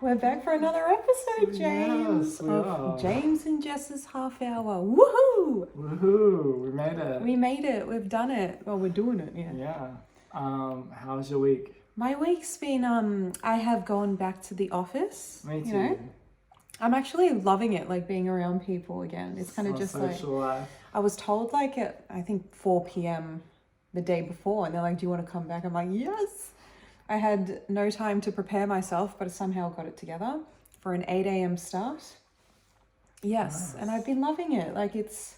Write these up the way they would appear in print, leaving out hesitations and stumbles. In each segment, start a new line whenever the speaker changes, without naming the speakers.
We're back for another episode, James.
Yes, we are.
James and Jess's half hour. Woohoo!
Woohoo! We made it.
We made it. We've done it. Well, we're doing it. Yeah.
Yeah. How's your week?
My week's been. I have gone back to the office.
Me too.
You know? I'm actually loving it, like being around people again. It's kind of just
social
like
life.
I was told like at I think 4 p.m. the day before, and they're like, "Do you want to come back?" I'm like, "Yes." I had no time to prepare myself, but I somehow got it together for an 8 a.m. start. Yes,
Nice.
and I've been loving it. Like it's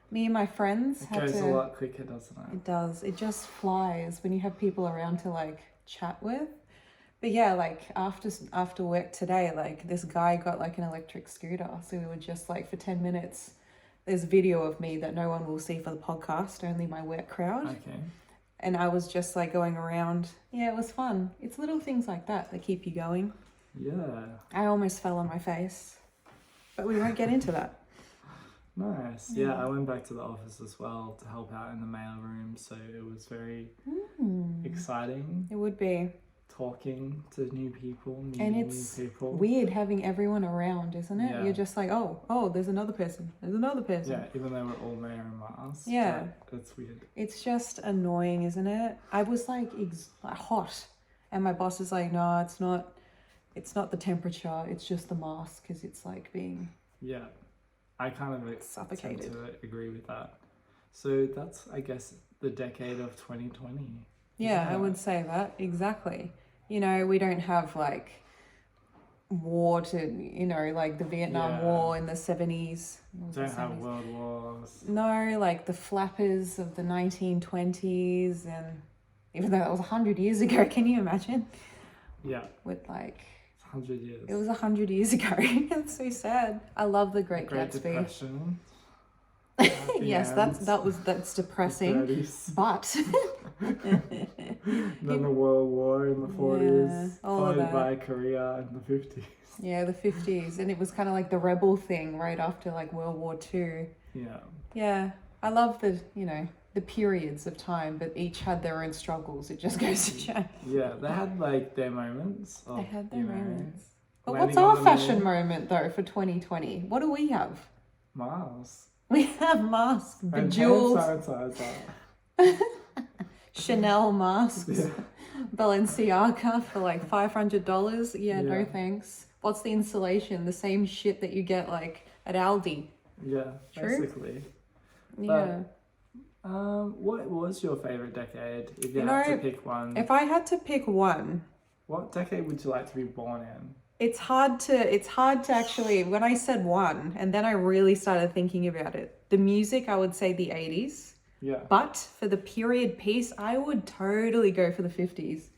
me and my friends.
It goes a lot quicker, doesn't it?
It does. It just flies when you have people around to like chat with. But yeah, like after work today, like this guy got like an electric scooter. So we were just like for 10 minutes. There's video of me that no one will see for the podcast, only my work crowd.
Okay.
And I was just like going around. Yeah, it was fun. It's little things like that that keep you going.
Yeah.
I almost fell on my face, but we won't get into that.
Nice. Yeah, I went back to the office as well to help out in the mail room. So it was very exciting.
It would be.
Talking to new people,
And
meeting
it's
new people.
weird having everyone around, isn't it?
Yeah.
You're just like, oh, there's another person. There's another person.
Yeah, even though we're all wearing masks.
Yeah.
That's weird.
It's just annoying, isn't it? I was like hot, and my boss is like, no, it's not the temperature. It's just the mask, because it's like being
Yeah, I kind of
suffocated.
tend to agree with that. So that's, I guess, the decade of 2020.
Yeah,
isn't
I
it?
would say that exactly. You know, we don't have like war to, you know, like the Vietnam
Yeah.
War in the 70s.
Don't have world wars.
No, like the flappers of the 1920s, and even though that was 100 years ago, can you imagine?
Yeah,
With like,
it's 100 years.
it was 100 years ago. It's so sad. I love the Great
Great
Gatsby.
Depression.
Yes, that's depressing.
30s.
But
Then the World War in the 40s,
all of
followed
that.
by Korea in the 50s.
yeah, the 50s, and it was kind of like the rebel thing right after like World War II.
Yeah,
Yeah, I love the periods of time, but each had their own struggles. It just goes to show.
yeah, they had like their moments. Of,
They had their
you know,
moments. But
landing
what's
on
our
the
fashion
moon.
moment though for 2020? What do we have?
Mars.
We have masks,
And
bejeweled
hand sanitizer.
Chanel masks,
Yeah.
Balenciaga for like $500. Yeah, no
Yeah.
thanks. What's the installation? The same shit that you get like at Aldi.
Yeah,
True.
basically.
Yeah.
What was your favorite decade? If you
You
had
know,
to pick one,
If I had to pick one,
what decade would you like to be born in?
it's hard to actually, when I said one, and then I really started thinking about it. The music, I would say the 80s.
Yeah,
But for the period piece, I would totally go for the 50s.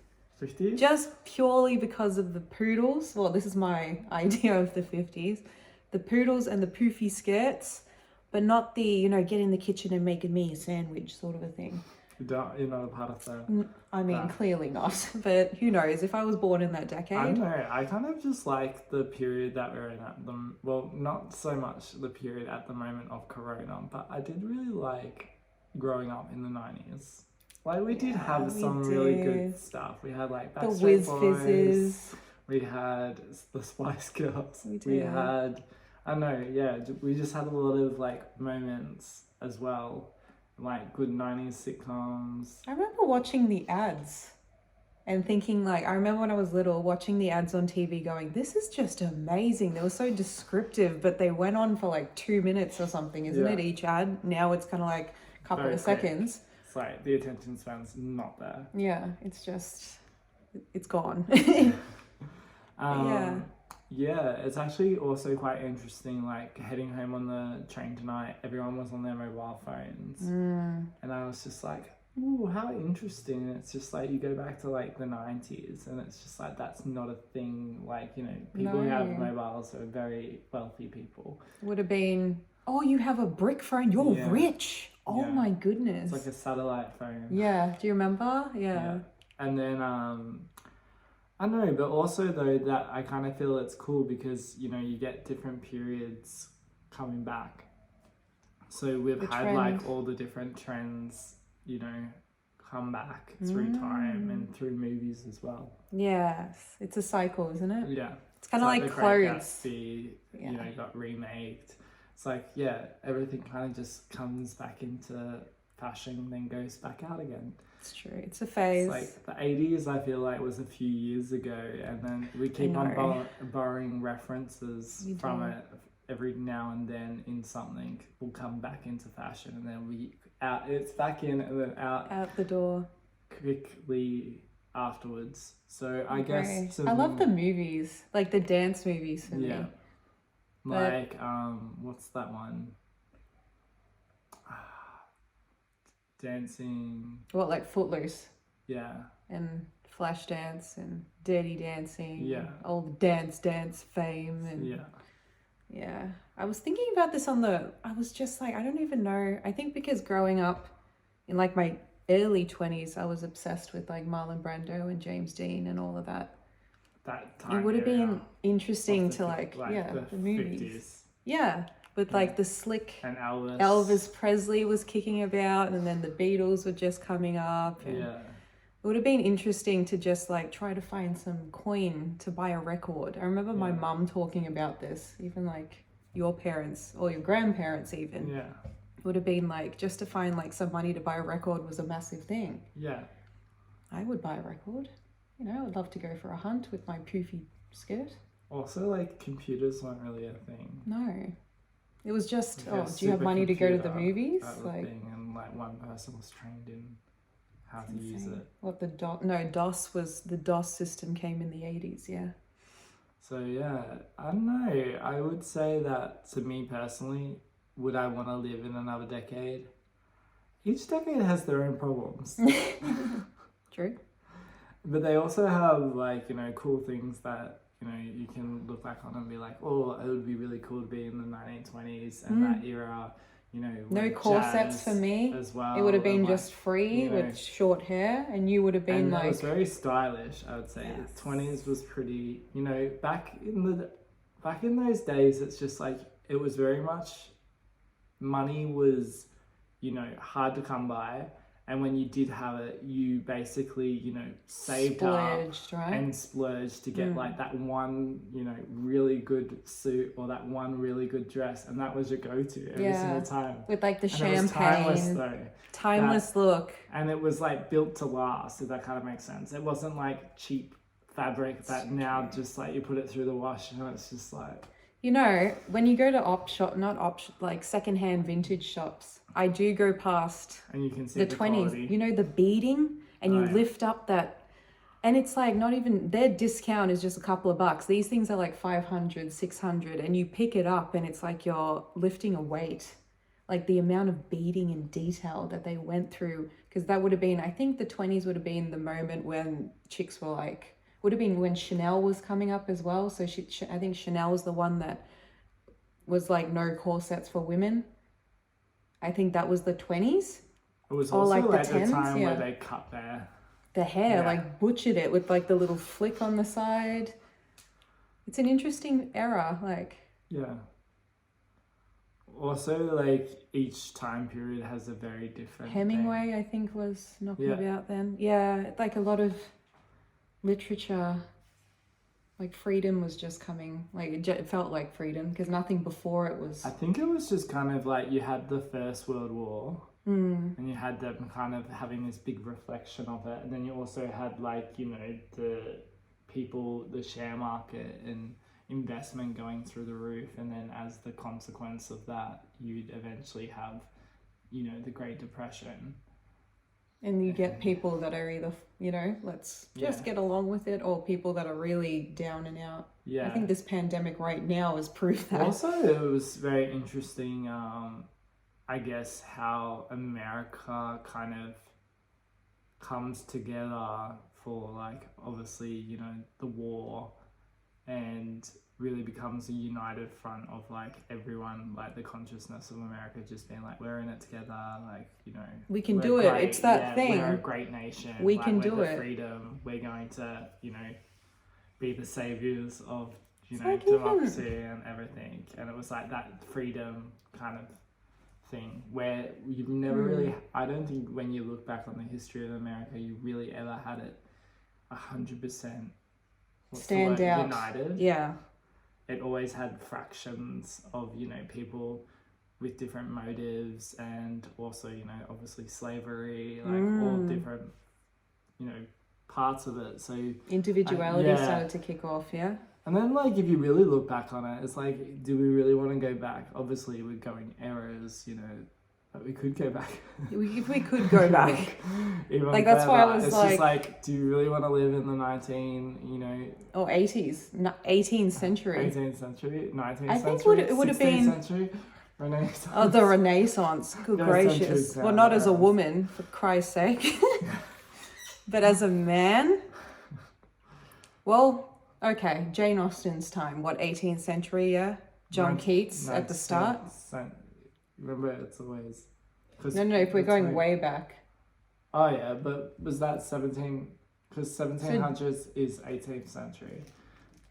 50s.
Just purely because of the poodles. Well, this is my idea of the 50s. The poodles and the poofy skirts, but not the, get in the kitchen and making me a sandwich sort of a thing.
You're not a part of that.
I mean,
Nah.
clearly not. But who knows? If I was born in that decade.
I don't know. I kind of just like the period that we're in at them. Well, not so much the period at the moment of Corona, but I did really like growing up in the 90s. Like we did have
we
some really
did.
good stuff. We had like
The
Backstreet
Whiz
Boys.
Fizzes.
We had the Spice Girls.
We
We
did.
had, I don't know, yeah, we just had a lot of like moments as well. Like good 90s sitcoms.
I remember watching the ads and thinking like, I remember when I was little watching the ads on TV going, this is just amazing. They were so descriptive, but they went on for like 2 minutes or something, isn't
Yeah.
it? Each ad. Now it's kind of like a couple
Very
of
quick.
seconds.
It's like the attention span's not there.
Yeah, it's gone.
Um, yeah, it's actually also quite interesting, like heading home on the train tonight, everyone was on their mobile phones. And I was just like, ooh, how interesting. It's just like you go back to like the 90s and it's just like that's not a thing. Like, people who have
No.
mobiles are very wealthy people.
Would have been, oh, you have a brick phone. You're
Yeah.
rich. Oh
Yeah.
my goodness.
It's like a satellite phone.
Yeah. Do you remember?
Yeah. And then, I don't know, but also though that I kind of feel it's cool because, you get different periods coming back. So we've
The
had
trend.
like all the different trends, come back through time and through movies as well.
Yes, it's a cycle, isn't it?
Yeah.
It's kind of like
The Great
clothes.
Gatsby, you know, got remade. It's like, yeah, everything kind of just comes back into fashion, then goes back out again.
It's true. It's a phase.
It's like the 80s, I feel like, was a few years ago, and then we keep on borrowing references from it every now and then in something. Will come back into fashion, and then it's back in and then out
the door
quickly afterwards. So I guess
I love the movies, like the dance movies for me.
Like what's that one? Dancing.
What, like Footloose?
Yeah.
And Flashdance and Dirty Dancing.
Yeah.
All the dance fame and yeah. I was thinking about this I was just like, I don't even know. I think because growing up in like my early 20s, I was obsessed with like Marlon Brando and James Dean and all of that.
That time
it would have been interesting to
the
movies.
50s.
Yeah, with like the slick
and
Elvis Presley was kicking about, and then the Beatles were just coming up. And it would have been interesting to just like try to find some coin to buy a record. I remember my mum talking about this, even like your parents or your grandparents even.
Yeah.
It would have been like just to find like some money to buy a record was a massive thing.
Yeah.
I would buy a record. You know, I would love to go for a hunt with my poofy skirt.
Also, like, computers weren't really a thing.
No. It was just, do you have money to go to the movies?
Like, thing, and like one person was trained in how to use it.
What the DOS system came in the 80s, yeah.
So yeah, I don't know. I would say that to me personally, would I want to live in another decade? Each decade has their own problems.
True.
But they also have like, you know, cool things that, you know, you can look back on and be like, oh, it would be really cool to be in the 1920s and that era, you know.
No corsets for me
as well.
It would have been
like,
just free,
you know,
with short hair, and you would have been like.
It was very stylish, I would say.
Yes.
The 20s was pretty, you know, back in those days, it's just like, it was very much, money was, you know, hard to come by. And when you did have it, you basically, you know, saved
splurged,
up
right?
and splurged to get like that one, you know, really good suit or that one really good dress, and that was your go-to every single time.
With like the champagne,
it was timeless though.
Timeless look.
And it was like built to last, if that kind of makes sense. It wasn't like cheap fabric that now just like you put it through the wash and it's just like.
You know, when you go to like secondhand vintage shops, I do go past
and you can see
the 20s.
Quality.
You know, the beading, and you lift up that, and it's like not even, their discount is just a couple of bucks. These things are like 500, 600, and you pick it up and it's like you're lifting a weight. Like the amount of beading and detail that they went through, because that would have been, I think the 20s would have been the moment when chicks were like, would have been when Chanel was coming up as well. So I think Chanel was the one that was like no corsets for women. I think that was the 20s.
It was also like the
10s,
time where they cut
the hair, like butchered it with like the little flick on the side. It's an interesting era, like.
Yeah. Also, like each time period has a very different
Hemingway,
thing.
I think, was knocking about then. Yeah, like a lot of literature, like freedom was just coming. Like it felt like freedom because nothing before it was.
I think it was just kind of like you had the First World War and you had them kind of having this big reflection of it, and then you also had like, you know, the people, the share market and investment going through the roof, and then as the consequence of that you'd eventually have, you know, the Great Depression.
And you get people that are either, you know, let's just get along with it, or people that are really down and out.
Yeah.
I think this pandemic right now has proved that.
Also, it was very interesting, I guess, how America kind of comes together for, like, obviously, you know, the war, and really becomes a united front of like everyone, like the consciousness of America just being like, we're in it together, like, you know,
we can do it. It's that thing.
We're a great nation.
We
like,
can do
the
it.
Freedom. We're going to, you know, be the saviors of, you know,
like
democracy and everything. And it was like that freedom kind of thing where you've never really, I don't think when you look back on the history of America, you really ever had it 100%
stand out.
united.
Yeah.
It always had fractions of, you know, people with different motives, and also, you know, obviously slavery, like all different, you know, parts of it. So
individuality started to kick off, yeah.
And then, like, if you really look back on it, it's like, do we really want to go back? Obviously, we're going errors, you know, but we could go back.
If we could go back.
Even
like, that's why I was
it's
like...
just like, do you really want to live in the
18th century.
18th century? 19th
I
century?
think it would have been...
century? Renaissance?
Oh, the Renaissance. Good gracious. Well, not as a woman, for Christ's sake. But as a man... Well... Okay, Jane Austen's time, what, 18th century, yeah? John Keats at the start?
Remember, it's always...
No, if we're going way back.
Oh, yeah, but was that 17... Because 1700s is 18th century.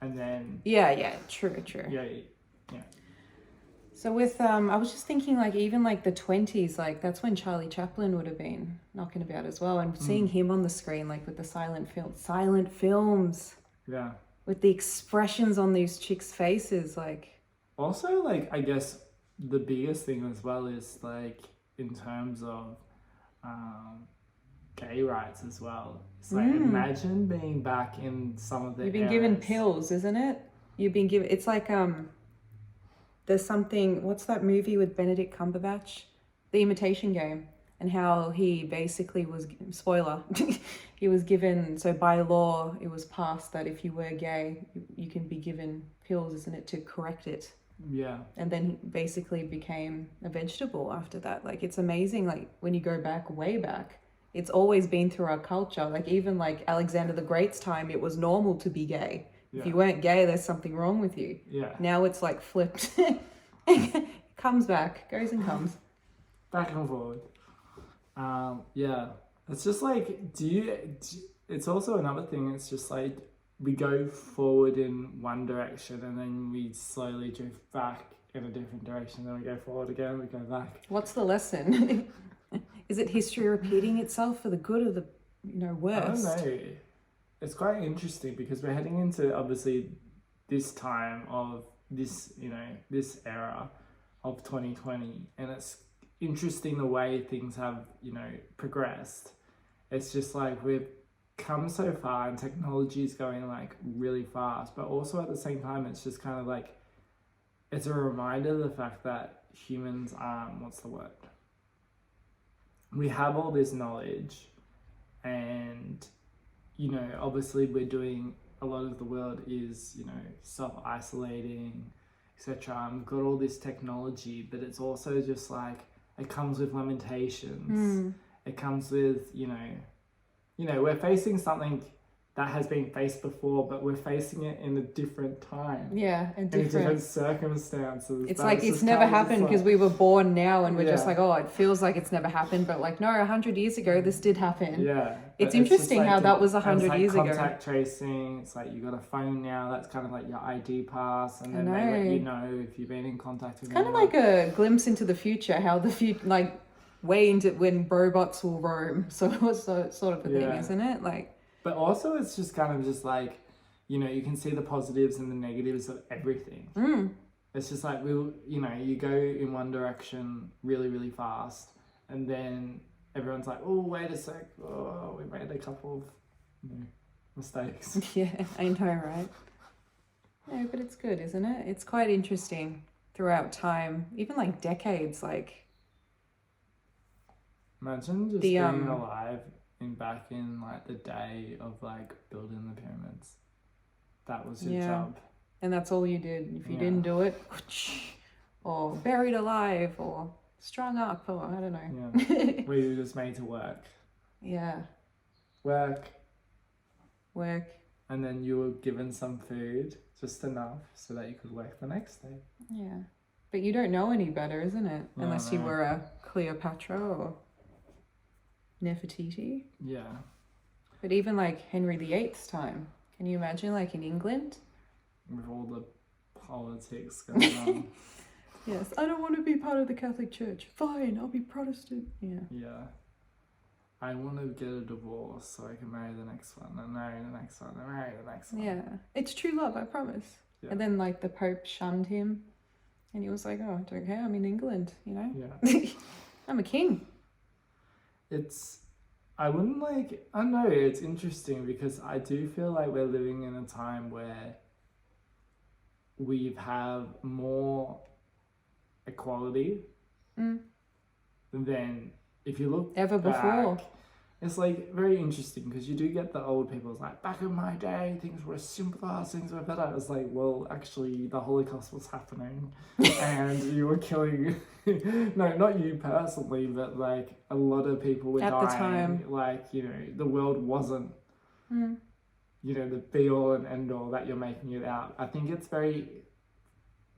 And then...
Yeah, true.
Yeah.
So with, I was just thinking, like, even, like, the 20s, like, that's when Charlie Chaplin would have been knocking about as well. And seeing him on the screen, like, with the silent films.
Yeah.
With the expressions on these chicks' faces, like...
Also, like, I guess the biggest thing as well is, like, in terms of gay rights as well. It's like, imagine being back in some of the
You've been given pills, isn't it? You've been given... It's like, there's something... What's that movie with Benedict Cumberbatch? The Imitation Game. And how he basically was... Spoiler. He was given... So by law, it was passed that if you were gay, you can be given pills, isn't it, to correct it.
Yeah.
And then he basically became a vegetable after that. Like, it's amazing, like, when you go back, way back, it's always been through our culture. Like, even, like, Alexander the Great's time, it was normal to be gay. Yeah. If you weren't gay, there's something wrong with you.
Yeah.
Now it's, like, flipped. Comes back, goes and comes.
Back and forward. Yeah. It's just, like, it's also another thing, it's just, like, we go forward in one direction and then we slowly drift back in a different direction. Then we go forward again, we go back.
What's the lesson? Is it history repeating itself for the good or the, worst?
I don't know. It's quite interesting because we're heading into, obviously, this time of this, this era of 2020. And it's interesting the way things have, progressed. It's just like we've come so far and technology is going like really fast, but also at the same time it's just kind of like it's a reminder of the fact that humans we have all this knowledge, and obviously we're doing a lot of the world is self-isolating, etc. We've got all this technology, but it's also just like it comes with limitations. It comes with we're facing something that has been faced before, but we're facing it in a different time.
Yeah, and
different circumstances.
It's like it's never happened because we were born now and we're just like, oh, it feels like it's never happened. But like, no, 100 years ago, this did happen.
Yeah.
It's interesting like how that was 100 years ago.
Contact tracing. It's like you got a phone now. That's kind of like your ID pass. And then they let you know if you've been in contact with
anyone. Kind of like a glimpse into the future, how the future, like way into when robots will roam. So it's sort of a thing, isn't it? Like.
But also it's just kind of just like, you can see the positives and the negatives of everything. It's just like, you go in one direction really, really fast. And then everyone's like, oh, wait a sec. Oh, we made a couple of mistakes.
Yeah, I know, right? No, but it's good, isn't it? It's quite interesting throughout time, even like decades. Like,
imagine just being alive back in like the day of like building the pyramids. That was your job. And
that's all you did. If you didn't do it, or buried alive, or strung up, or I don't know.
Yeah. We were just made to work.
Yeah.
Work.
And
then you were given some food, just enough, so that you could work the next day.
Yeah. But you don't know any better, isn't it? Unless you were a Cleopatra or Nefertiti.
Yeah.
But even like Henry VIII's time, can you imagine like in England?
With all the politics going on.
Yes, I don't want to be part of the Catholic Church. Fine, I'll be Protestant. Yeah.
Yeah. I want to get a divorce so I can marry the next one, and marry the next one, and marry the next one.
Yeah. It's true love, I promise.
Yeah.
And then, like, the Pope shunned him. And he was like, oh, I don't care. I'm in England, you know?
Yeah.
I'm a king.
I wouldn't like, I don't know, it's interesting because I do feel like we're living in a time where we have more equality than if you look
Ever before.
It's like very interesting because you do get the old people. It's like, back in my day, things were simpler, things were better. It's like, well, actually, the Holocaust was happening and you were killing, no, not you personally, but like a lot of people were dying.
At the time.
Like, you know, the world wasn't, you know, the be all and end all that you're making it out. I think it's very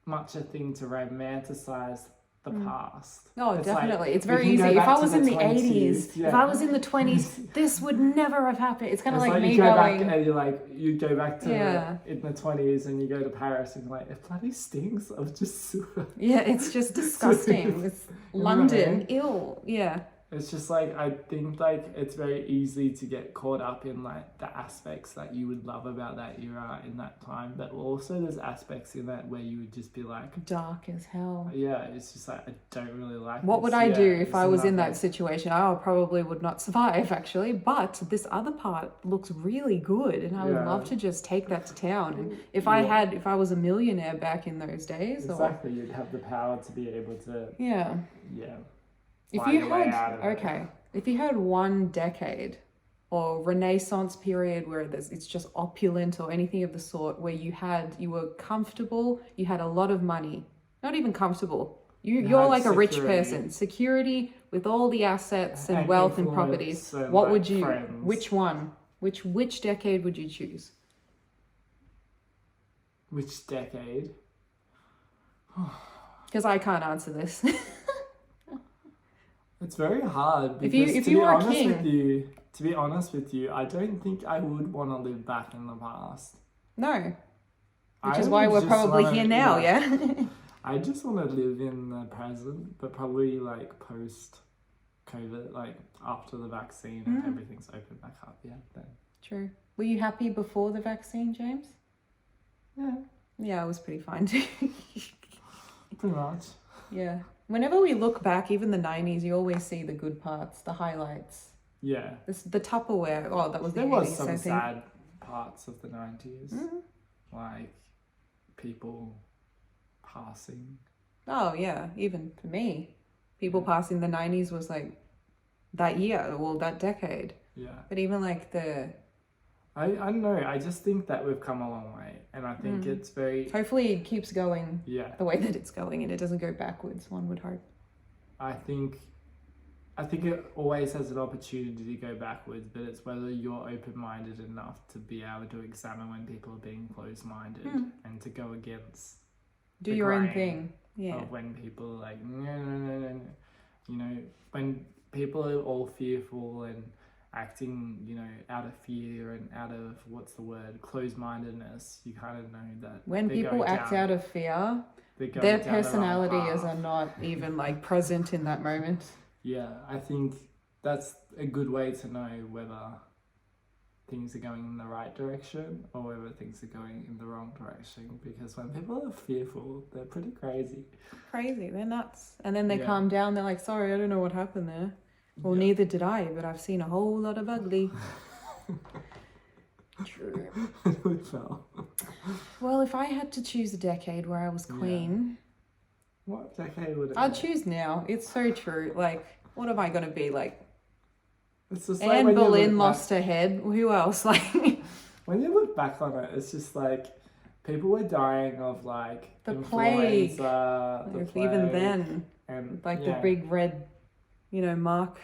much a thing to romanticize the past.
Oh,
It's
definitely.
like,
it's
we
very
can
easy.
go
If
back
I
to
was in the
20s,
80s, if I was in the 20s, this would never have happened. It's kind of
It's
like
like
me
you go
going...
back and you're like, you go back to
Yeah.
in the 20s and you go to Paris and you're like, it bloody stinks of just sewer.
Yeah, it's just disgusting. It's London. Ew. Yeah.
It's just like, I think like it's very easy to get caught up in like the aspects that you would love about that era in that time, but also there's aspects in that where you would just be like,
Dark as hell.
yeah, it's just like, I don't really like
What
this.
would I
Yeah,
do if
it's
I was in that
nothing.
situation? I probably would not survive, actually. But this other part looks really good, and I would
Yeah.
love to just take that to town. And if I was a millionaire back in those days,
Exactly, you'd have the power to be able to,
yeah. If
fly
you
your way
had
out of it.
if you had one decade or Renaissance period where it's just opulent or anything of the sort, where you were comfortable, you had a lot of money, not even comfortable. You're
had
like a rich
security.
person, security with all the assets and
And
wealth and
influence
properties.
and,
What
like,
would you?
friends.
Which one? Which decade would you choose?
Which decade?
Because I can't answer this.
It's very hard
If
because
you
to be
were a
honest
king-
with you, I don't think I would want to live back in the past.
No. Which
I
is why
would
we're
just
probably
wanna-
here now, yeah?
I just want to live in the present, but probably like post COVID, like after the vaccine and everything's opened back up. Yeah, then.
True. Were you happy before the vaccine, James?
Yeah,
Yeah, I was pretty fine too.
pretty much.
Yeah. Whenever we look back, even the 90s, you always see the good parts, the highlights.
Yeah,
The Tupperware. Oh, that was the
there
80s,
was some
I think.
sad parts of the 90s, like people passing.
Oh, yeah. Even for me, people passing the 90s was like that year, well, that decade.
Yeah.
But even like
I don't know. I just think that we've come a long way, and I think it's very
hopefully it keeps going
yeah.
the way that it's going and it doesn't go backwards, one would hope.
I think it always has an opportunity to go backwards, but it's whether you're open-minded enough to be able to examine when people are being closed-minded and to go against
Do
the
your own
grain
thing. Yeah.
of when people are like no. You know, when people are all fearful and acting, you know, out of fear and out of closed-mindedness, you kind of know that
When
they're
people
going
act
down-
out of fear,
they're going
their
down the wrong
personalities
path.
are not even like present in that moment.
Yeah, I think that's a good way to know whether things are going in the right direction or whether things are going in the wrong direction. Because when people are fearful, they're pretty crazy.
Crazy, they're nuts. And then they
Yeah.
calm down, they're like, sorry, I don't know what happened there. Well,
Yeah.
neither did I, but I've seen a whole lot of ugly. True.
We fell.
Well, if I had to choose a decade where I was queen,
What decade would it
I'd
be?
choose now. It's so true. Like, what am I going to be? Like,
It's just like
Anne
when you
Boleyn
look
lost her head. Who else? Like,
back, when you look back on it, it's just like people were dying of like
The plague.
influenza, the
even
plague,
then,
and
like
yeah.
the big red, mark.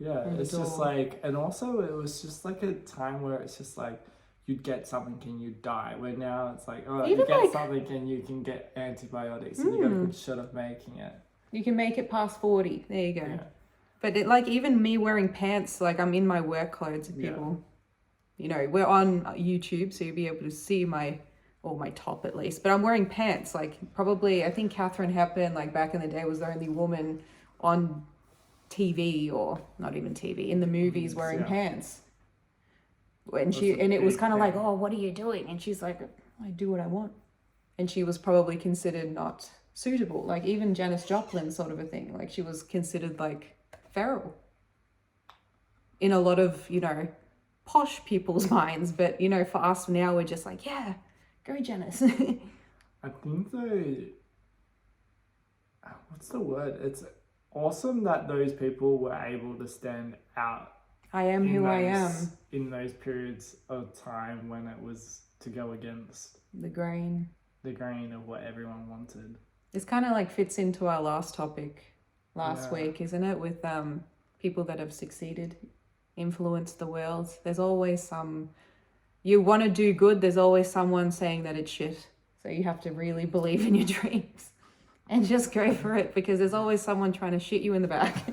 Yeah,
on the
it's just
door.
like, and also it was just like a time where it's just like you'd get something and you'd die. Where now it's like, oh, you
Even
get
like-
something and you can get antibiotics and you got a good shot of making it.
You can make it past 40. There you go.
Yeah,
But it, like, even me wearing pants, like I'm in my work clothes,
Yeah.
people, we're on YouTube, so you'll be able to see or my top at least, but I'm wearing pants. Like probably, I think Katharine Hepburn, like back in the day, was the only woman on TV, or not even TV, in the movies wearing pants. And it was kind of like, oh, what are you doing? And she's like, I do what I want. And she was probably considered not suitable. Like even Janis Joplin sort of a thing. Like she was considered like feral in a lot of, posh people's minds. But, for us now, we're just like, yeah, go Janis.
I think though, what's the word? It's awesome that those people were able to stand out.
I am who I am.
In those periods of time when it was to go against
the grain
of what everyone wanted.
This kind of like fits into our last topic last week, isn't it? With people that have succeeded, influenced the world. There's always you want to do good, there's always someone saying that it's shit. So you have to really believe in your dreams and just go for it, because there's always someone trying to shit you in the back.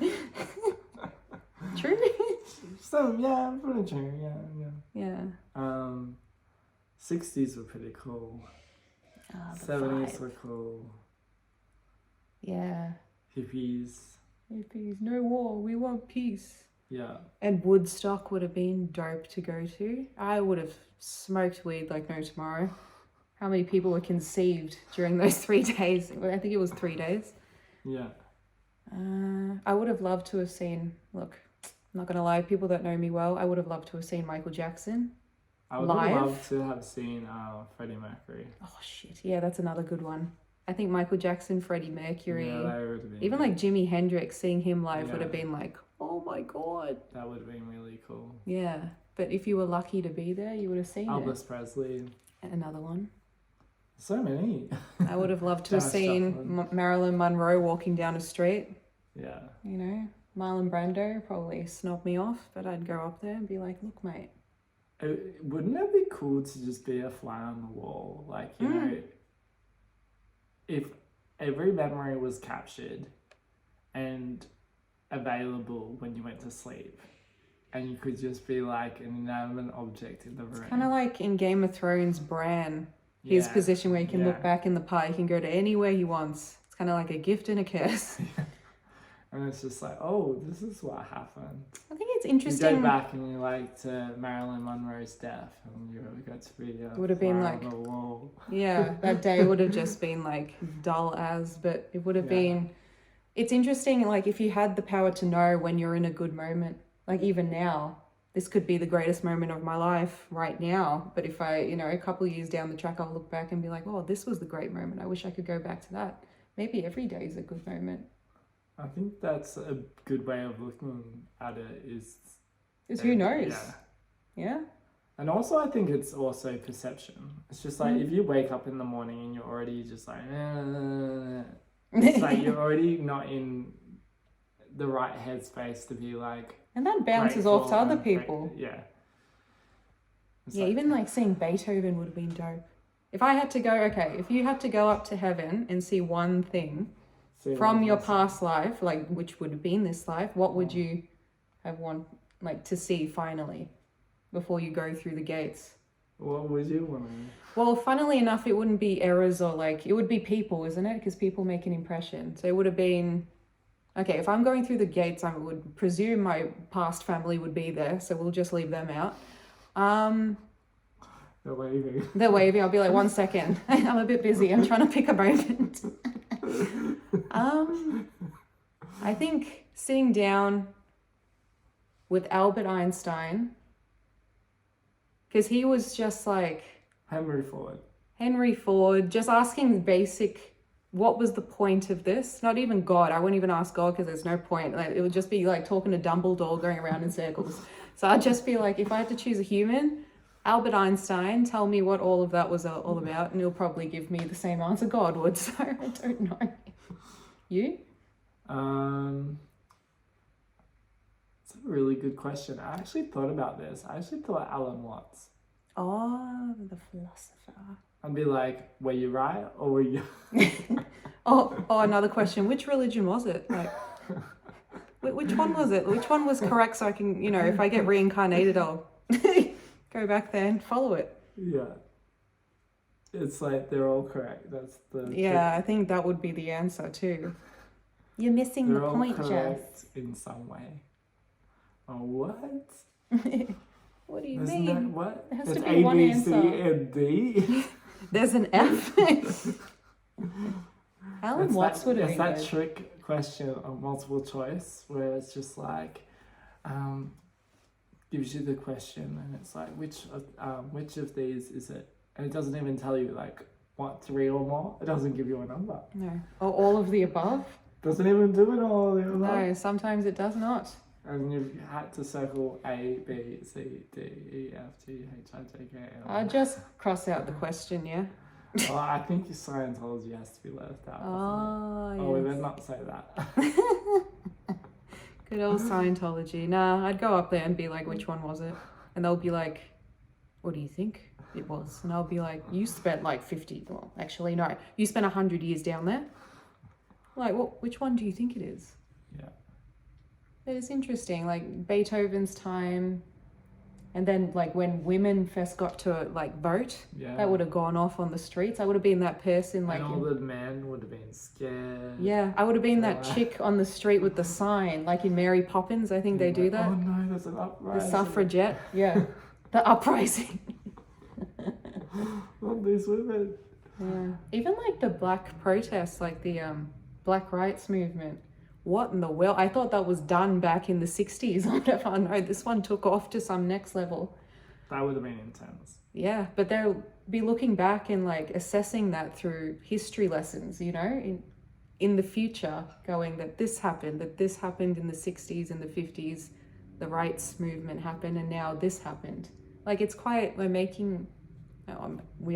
True?
So, pretty true,
Yeah.
60s were pretty cool. 70s were cool.
Yeah.
Hippies.
No war, we want peace.
Yeah.
And Woodstock would have been dope to go to. I would have smoked weed like no tomorrow. How many people were conceived during those 3 days? I think it was 3 days.
Yeah.
I would have loved to have seen, look, I'm not going to lie, people that know me well, I would have loved to have seen Michael Jackson
I would
live.
have loved to have seen Freddie Mercury.
Oh, shit. Yeah, that's another good one. I think Michael Jackson, Freddie Mercury,
that would have been
even like Jimi Hendrix, seeing him live would have been like, oh my God.
That would have been really cool.
Yeah, but if you were lucky to be there, you would have seen
Elvis Presley.
Another one.
So many.
I would have loved to have seen Marilyn Monroe walking down a street.
Yeah.
Marlon Brando probably snob me off, but I'd go up there and be like, look, mate.
Wouldn't it be cool to just be a fly on the wall? Like, you know, if every memory was captured and available when you went to sleep, and you could just be like an inanimate object in the room.
It's kind of like in Game of Thrones, Bran, his position where he can look back in the pie, he can go to anywhere he wants. It's kind of like a gift and a curse.
And it's just like, oh, this is what happened.
I think it's interesting.
You go back and you like to Marilyn Monroe's death, and you got to be
would have been like,
on the wall.
Yeah, that day would have just been like dull as, but it would have been. It's interesting, like if you had the power to know when you're in a good moment, like even now, this could be the greatest moment of my life right now. But if I, a couple of years down the track, I'll look back and be like, oh, this was the great moment. I wish I could go back to that. Maybe every day is a good moment.
I think that's a good way of looking at it is
who knows? Yeah.
And also I think it's also perception. It's just like if you wake up in the morning and you're already just like, it's like you're already not in the right headspace to be like.
And that bounces off to other people.
Yeah.
Even like seeing Beethoven would have been dope. If I had to go, if you had to go up to heaven and see one thing from your past life, like which would have been this life, what would you have to see finally before you go through the gates?
What would you want to?
Well, funnily enough, it wouldn't be errors or it would be people, isn't it? Because people make an impression. So it would have been, if I'm going through the gates, I would presume my past family would be there. So we'll just leave them out.
They're waving.
They're waving. I'll be like, 1 second. I'm a bit busy. I'm trying to pick a moment. I think sitting down with Albert Einstein, because he was just like
Henry
Ford, just asking basic, what was the point of this? Not even God. I wouldn't even ask God because there's no point. It would just be like talking to Dumbledore going around in circles. So I'd just be like, if I had to choose a human, Albert Einstein, tell me what all of that was all about, and he'll probably give me the same answer God would. So I don't know. You?
It's a really good question. I actually thought about this. I actually thought Alan Watts.
Oh, the philosopher.
I'd be like, were you right or were you?
oh, another question. Which religion was it? Like, which one was it? Which one was correct? So I can, if I get reincarnated, I'll go back there and follow it.
Yeah. It's like they're all correct. That's the
Yeah, I think that would be the answer too. You're missing
they're
the
all
point,
correct in some way. Oh, what?
Jess. What do you
There's
mean?
no what?
There has
It's
to be
A,
one
B, C,
answer.
and D.
There's an F. Alan Watts would have
It's
been
that
good.
trick question of multiple choice where it's just like, gives you the question and it's like which of these is it, and it doesn't even tell you like what 3 or more. It doesn't give you a number.
No. Or all of the above?
Doesn't even do it all. The above.
No, sometimes it does not.
And you've had to circle A, B, C, D, E, F, G, H, I, J, K, L.
I'll just cross out the question, yeah?
Well, I think your Scientology has to be left out.
Oh,
Oh, we
yes.
better not say that.
Good old Scientology. Nah, I'd go up there and be like, which one was it? And they'll be like, what do you think it was? And I'll be like, you spent like 50, well, actually, no, you spent 100 years down there. Like, well, which one do you think it is?
Yeah.
But it's interesting, like Beethoven's time, and then like when women first got to like vote,
Yeah.
that would have gone off on the streets. I would have been that person like
and all the men would have been scared.
yeah, I would have been that
Yeah.
chick on the street with the sign, like in Mary Poppins. I think they do that.
Oh no, there's an
The
uprising.
suffragette, yeah, the uprising.
All these women.
Yeah, even like the black protests, like the Black Rights Movement. What in the world? I thought that was done back in the 60s or whatever. No, this one took off to some next level.
That would have been intense.
Yeah, but they'll be looking back and like assessing that through history lessons, you know, in the future, going that this happened in the 60s and the 50s, the rights movement happened, and now this happened. Like it's quite, we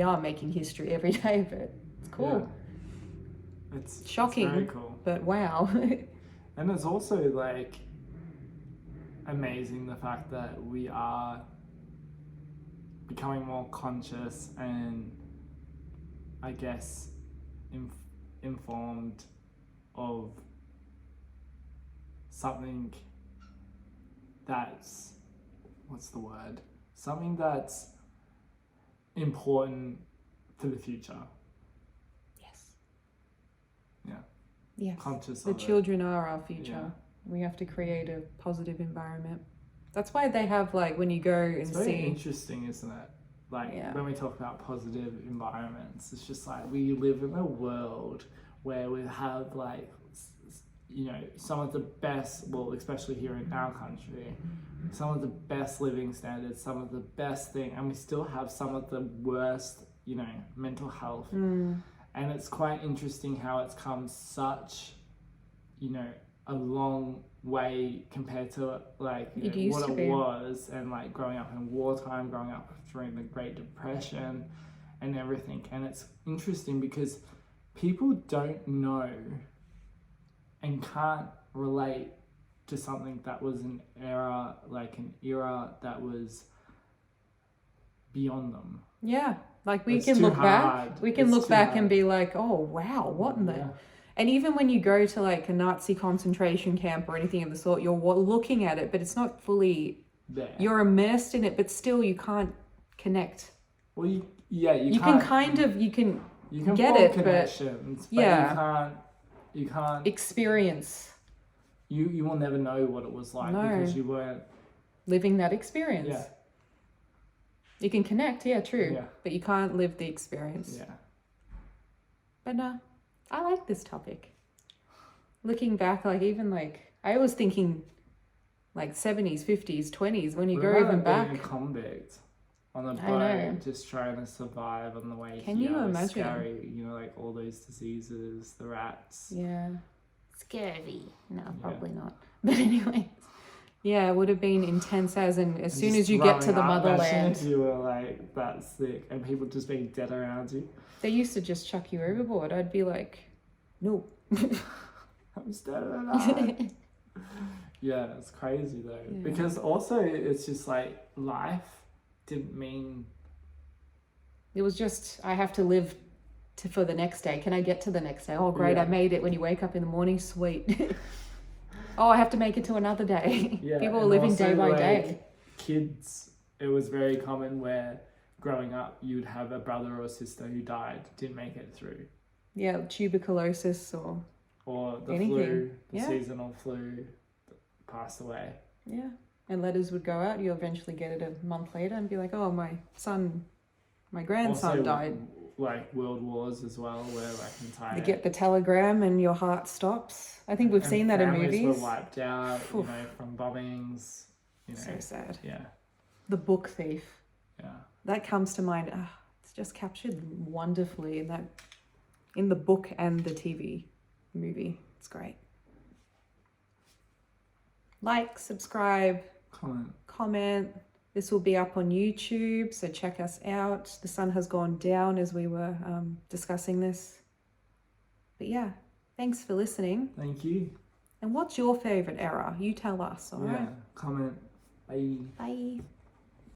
are making history every day, but it's cool.
Yeah. It's
Shocking,
It's very cool.
but wow.
And it's also like amazing the fact that we are becoming more conscious and I guess informed of something that's, what's the word? Something that's important to the future.
Yes.
Yeah.
Yes.
Conscious
The
of
children are our future.
Yeah.
We have to create a positive environment. That's why they have like when you go and
It's very
see.
interesting, isn't it? Like
Yeah.
when we talk about positive environments, it's just like we live in a world where we have like, you know, some of the best, well, especially here in our country, some of the best living standards, some of the best thing, and we still have some of the worst, you know, mental health. And it's quite interesting how it's come such, you know, a long way compared to like
It used
what
to
it
be.
was, and like growing up in wartime, growing up during the Great Depression and everything. And it's interesting because people don't know and can't relate to something that was an era that was beyond them.
Yeah. Like we
It's
can
too
look
hard.
back. We can
It's
look
too
back
hard.
and be like, oh wow, what in the.
Yeah.
And even when you go to like a Nazi concentration camp or anything of the sort, you're looking at it, but it's not fully.
There.
You're immersed in it, but still you can't connect.
Well, you
You
can't,
can kind of
you can
get
form
it, but
connections, but
yeah.
you can't
experience
you will never know what it was like
No.
because you weren't.
living that experience.
Yeah.
You can connect, yeah, true,
Yeah.
but you can't live the experience.
Yeah.
But no, I like this topic. Looking back, like even like I was thinking, like 70s, 50s, 20s. When you
What
go
about
even
being
back,
a convict on a
I know.
boat, just trying to survive on the way
Can
here.
you
It's
imagine?
Scary, you know, like all those diseases, the rats.
yeah, scary. No, probably not. But anyway, yeah, it would have been intense as soon as you get to the motherland.
If you were like that sick and people just being dead around you.
They used to just chuck you overboard. I'd be like, no.
I'm still alive. Yeah, it's crazy though.
Yeah.
Because also it's just like life didn't mean.
It was just, I have to live for the next day. Can I get to the next day? Oh, great,
Yeah.
I made it. When you wake up in the morning, sweet. Oh, I have to make it to another day.
Yeah,
People are
and
living
also,
day by
like,
day.
Kids, it was very common where growing up, you would have a brother or sister who died, didn't make it through.
Yeah, tuberculosis
or the
anything.
flu, the
Yeah.
seasonal flu, passed away.
Yeah. And letters would go out. You'll eventually get it a month later and be like, oh, my grandson
Also,
died.
like world wars as well, where like entire
You get the telegram and your heart stops. I think we've seen that in
families
movies.
were wiped out, you know, from bombings. You know,
So sad.
yeah,
The Book Thief.
yeah.
That comes to mind. It's just captured wonderfully in the book and the TV movie. It's great. Like, subscribe, comment. This will be up on YouTube, so check us out. The sun has gone down as we were discussing this. But yeah, thanks for listening.
Thank you.
And what's your favorite era? You tell us, all right?
Yeah, comment. Bye.
Bye.